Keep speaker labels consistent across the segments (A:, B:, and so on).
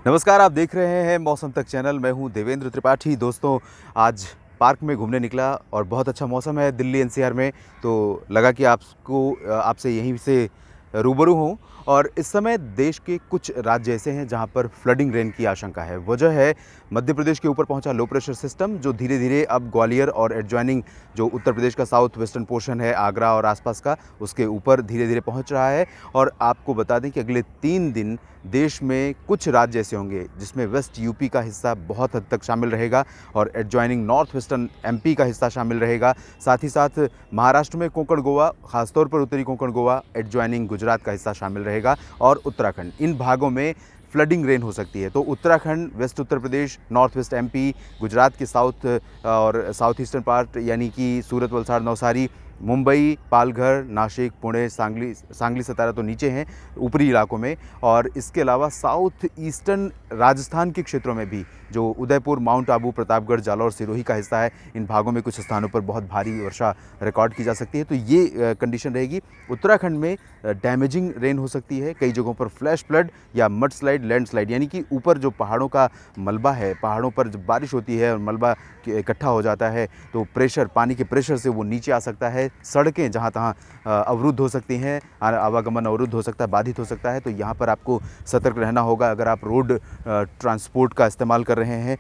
A: नमस्कार, आप देख रहे हैं मौसम तक चैनल। मैं हूं देवेंद्र त्रिपाठी। दोस्तों, आज पार्क में घूमने निकला और बहुत अच्छा मौसम है दिल्ली एनसीआर में, तो लगा कि आपसे यहीं से रूबरू हूं। और इस समय देश के कुछ राज्य ऐसे हैं जहां पर फ्लडिंग रेन की आशंका है। वजह है मध्य प्रदेश के ऊपर पहुंचा लो प्रेशर सिस्टम, जो धीरे धीरे अब ग्वालियर और एडजॉइनिंग जो उत्तर प्रदेश का साउथ वेस्टर्न पोर्शन है, आगरा और आसपास का, उसके ऊपर धीरे धीरे पहुंच रहा है। और आपको बता दें कि अगले 3 दिन देश में कुछ राज्य ऐसे होंगे जिसमें वेस्ट यूपी का हिस्सा बहुत हद तक शामिल रहेगा और एडजॉइनिंग नॉर्थ वेस्टर्न एमपी का हिस्सा शामिल रहेगा। साथ ही साथ महाराष्ट्र में कोंकण गोवा, खासतौर पर उत्तरी कोंकण गोवा, एडजॉइनिंग गुजरात का हिस्सा शामिल रहेगा और उत्तराखंड, इन भागों में फ्लडिंग रेन हो सकती है। तो Uttarakhand, waste Uttar Pradesh, north west MP, Gujarat के साउथ और साउथ ईस्टर्न पार्ट यानी कि सूरत, वलसाड़, नवसारी, मुंबई, पालघर, नासिक, पुणे, सांगली सतारा तो नीचे हैं ऊपरी इलाकों में। और इसके अलावा साउथ ईस्टर्न राजस्थान के क्षेत्रों में भी, जो उदयपुर, माउंट आबू, प्रतापगढ़, जालौर, सिरोही का हिस्सा है, इन भागों में कुछ स्थानों पर बहुत भारी वर्षा रिकॉर्ड की जा सकती है। तो ये कंडीशन रहेगी। उत्तराखंड में डैमेजिंग रेन हो सकती है, कई जगहों पर फ्लैश फ्लड या मड स्लाइड, लैंडस्लाइड, यानी कि ऊपर जो पहाड़ों का मलबा है, पहाड़ों पर जब बारिश होती है और मलबा इकट्ठा हो जाता है तो प्रेशर, पानी के प्रेशर से वो नीचे आ सकता है। सड़कें जहाँ तहाँ अवरुद्ध हो सकती हैं, आवागमन अवरुद्ध हो सकता है, बाधित हो सकता है। तो यहाँ पर आपको सतर्क रहना होगा। अगर आप रोड ट्रांसपोर्ट का इस्तेमाल कर रहे हैं,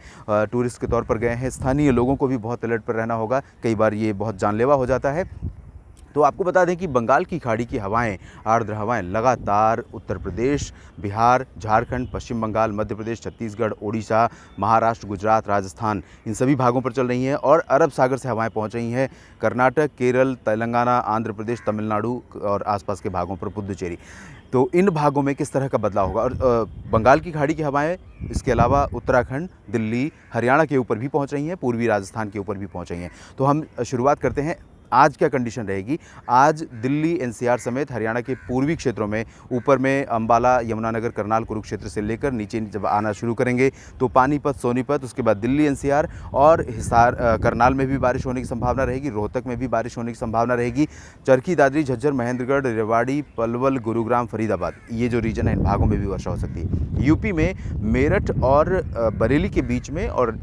A: टूरिस्ट के तौर पर गए हैं, स्थानीय लोगों को भी बहुत अलर्ट पर रहना होगा। कई बार ये बहुत जानलेवा हो जाता है। तो आपको बता दें कि बंगाल की खाड़ी की हवाएं, आर्द्र हवाएं लगातार उत्तर प्रदेश, बिहार, झारखंड, पश्चिम बंगाल, मध्य प्रदेश, छत्तीसगढ़, ओडिशा, महाराष्ट्र, गुजरात, राजस्थान, इन सभी भागों पर चल रही हैं। और अरब सागर से हवाएं पहुंच रही हैं कर्नाटक, केरल, तेलंगाना, आंध्र प्रदेश, तमिलनाडु और आसपास के भागों पर, पुदुचेरी। तो इन भागों में किस तरह का बदलाव होगा? और बंगाल की खाड़ी की हवाएं इसके अलावा उत्तराखंड, दिल्ली, हरियाणा के ऊपर भी पहुंच रही हैं, पूर्वी राजस्थान के ऊपर भी पहुंच रही हैं। तो हम शुरुआत करते हैं। आज क्या कंडीशन रहेगी? आज दिल्ली एनसीआर समेत हरियाणा के पूर्वी क्षेत्रों में, ऊपर में अंबाला, यमुनानगर, करनाल, कुरुक्षेत्र से लेकर नीचे जब आना शुरू करेंगे तो पानीपत, सोनीपत, उसके बाद दिल्ली एनसीआर और हिसार, करनाल में भी बारिश होने की संभावना रहेगी। रोहतक में भी बारिश होने की संभावना रहेगी। चरखी दादरी, झज्जर, महेंद्रगढ़, रेवाड़ी, पलवल, गुरुग्राम, फरीदाबाद, ये जो रीजन है, इन भागों में भी वर्षा हो सकती है। यूपी में मेरठ और बरेली के बीच में, और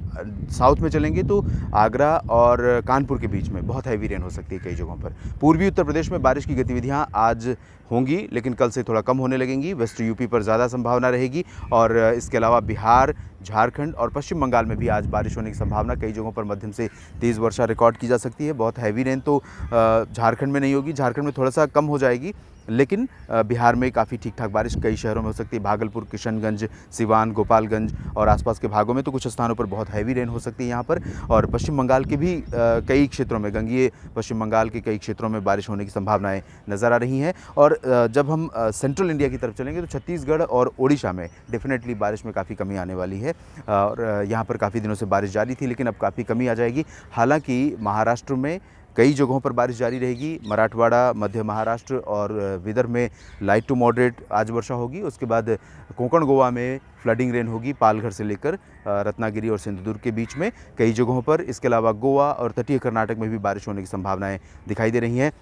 A: साउथ में चलेंगे तो आगरा और कानपुर के बीच में बहुत हैवी रेन हो सकती है कई जगहों पर। पूर्वी उत्तर प्रदेश में बारिश की गतिविधियां आज होंगी, लेकिन कल से थोड़ा कम होने लगेंगी। वेस्ट यूपी पर ज़्यादा संभावना रहेगी। और इसके अलावा बिहार, झारखंड और पश्चिम बंगाल में भी आज बारिश होने की संभावना, कई जगहों पर मध्यम से तेज़ वर्षा रिकॉर्ड की जा सकती है। बहुत हैवी रेन तो झारखंड में नहीं होगी, झारखंड में थोड़ा सा कम हो जाएगी, लेकिन बिहार में काफ़ी ठीक ठाक बारिश कई शहरों में हो सकती है। भागलपुर, किशनगंज, सिवान, गोपालगंज और आसपास के भागों में तो कुछ स्थानों पर बहुत हैवी रेन हो सकती है यहाँ पर। और पश्चिम बंगाल के भी कई क्षेत्रों में, गंगीय पश्चिम बंगाल के कई क्षेत्रों में बारिश होने की संभावनाएं नज़र आ रही हैं। और जब हम सेंट्रल इंडिया की तरफ चलेंगे तो छत्तीसगढ़ और ओडिशा में डेफिनेटली बारिश में काफ़ी कमी आने वाली है। और यहाँ पर काफ़ी दिनों से बारिश जारी थी, लेकिन अब काफ़ी कमी आ जाएगी। हालांकि महाराष्ट्र में कई जगहों पर बारिश जारी रहेगी। मराठवाड़ा, मध्य महाराष्ट्र और विदर्भ में लाइट टू मॉडरेट आज वर्षा होगी। उसके बाद कोंकण गोवा में फ्लडिंग रेन होगी, पालघर से लेकर रत्नागिरी और सिंधुदुर्ग के बीच में कई जगहों पर। इसके अलावा गोवा और तटीय कर्नाटक में भी बारिश होने की संभावनाएं दिखाई दे रही हैं।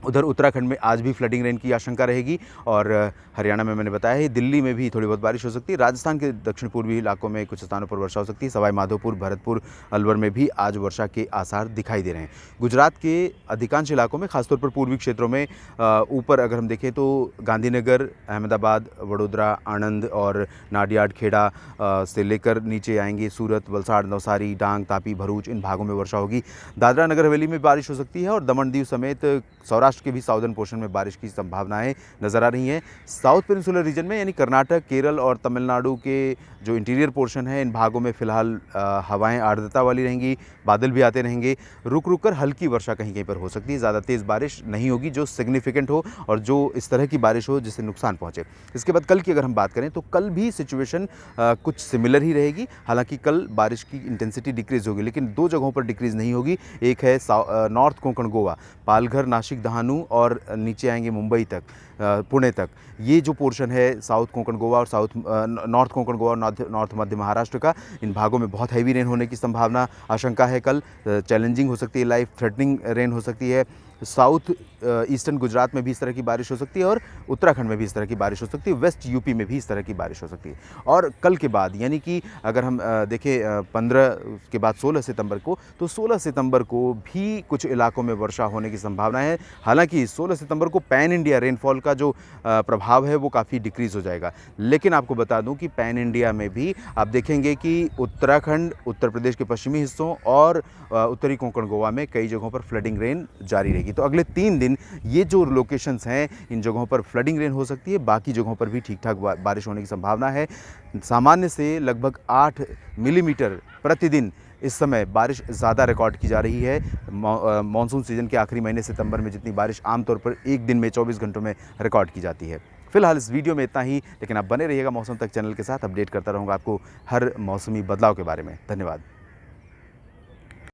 A: उधर उत्तराखंड में आज भी फ्लडिंग रेन की आशंका रहेगी। और हरियाणा में मैंने बताया है, दिल्ली में भी थोड़ी बहुत बारिश हो सकती है। राजस्थान के दक्षिण पूर्वी इलाकों में कुछ स्थानों पर वर्षा हो सकती है। सवाई माधोपुर, भरतपुर, अलवर में भी आज वर्षा के आसार दिखाई दे रहे हैं। गुजरात के अधिकांश इलाकों में, खासतौर पर पूर्वी क्षेत्रों में, ऊपर अगर हम देखें तो गांधीनगर, अहमदाबाद, वडोदरा, आणंद और नाडियाड, खेड़ा से लेकर नीचे आएंगे सूरत, वलसाड़, नवसारी, डांग, तापी, भरूच, इन भागों में वर्षा होगी। दादरा नगर हवेली में बारिश हो सकती है और दमन दीव समेत सौराष्ट्र के भी साउदर्न पोर्शन में बारिश की संभावनाएं नज़र आ रही हैं। साउथ पेनिनसुलर रीजन में, यानी कर्नाटक, केरल और तमिलनाडु के जो इंटीरियर पोर्शन है, इन भागों में फिलहाल हवाएं आर्द्रता वाली रहेंगी, बादल भी आते रहेंगे। रुक रुक कर हल्की वर्षा कहीं कहीं पर हो सकती है। ज़्यादा तेज़ बारिश नहीं होगी जो सिग्निफिकेंट हो और जो इस तरह की बारिश हो जिससे नुकसान पहुँचे। इसके बाद कल की अगर हम बात करें तो कल भी सिचुएशन कुछ सिमिलर ही रहेगी। हालांकि कल बारिश की इंटेंसिटी डिक्रीज़ होगी, लेकिन दो जगहों पर डिक्रीज़ नहीं होगी। एक है नॉर्थ कोंकण गोवा, पालघर, नासिक, दहानू और नीचे आएंगे मुंबई तक, पुणे तक, ये जो पोर्शन है साउथ कोंकण गोवा और नॉर्थ कोंकण गोवा और नॉर्थ मध्य महाराष्ट्र का, इन भागों में बहुत हैवी रेन होने की संभावना, आशंका है। कल चैलेंजिंग हो सकती है, लाइफ थ्रेटनिंग रेन हो सकती है। साउथ ईस्टर्न गुजरात में भी इस तरह की बारिश हो सकती है और उत्तराखंड में भी इस तरह की बारिश हो सकती है, वेस्ट यूपी में भी इस तरह की बारिश हो सकती है। और कल के बाद यानी कि अगर हम देखें 15 के बाद 16 सितंबर को, तो 16 सितंबर को भी कुछ इलाकों में वर्षा होने की संभावना है। हालांकि 16 सितंबर को पैन इंडिया रेनफॉल का जो प्रभाव है वो काफ़ी डिक्रीज़ हो जाएगा। लेकिन आपको बता दूं कि पैन इंडिया में भी आप देखेंगे कि उत्तराखंड, उत्तर प्रदेश के पश्चिमी हिस्सों और उत्तरी कोंकण गोवा में कई जगहों पर फ्लडिंग रेन जारी रहेगी। तो अगले 3 दिन ये जो लोकेशंस हैं, इन जगहों पर फ्लडिंग रेन हो सकती है, बाकी जगहों पर भी ठीक ठाक बारिश होने की संभावना है। सामान्य से लगभग 8 मिलीमीटर प्रतिदिन इस समय बारिश ज़्यादा रिकॉर्ड की जा रही है। मानसून सीजन के आखिरी महीने सितंबर में जितनी बारिश आमतौर पर एक दिन में 24 घंटों में रिकॉर्ड की जाती है। फिलहाल इस वीडियो में इतना ही, लेकिन आप बने रहिएगा मौसम तक चैनल के साथ, अपडेट करता रहूँगा आपको हर मौसमी बदलाव के बारे में। धन्यवाद।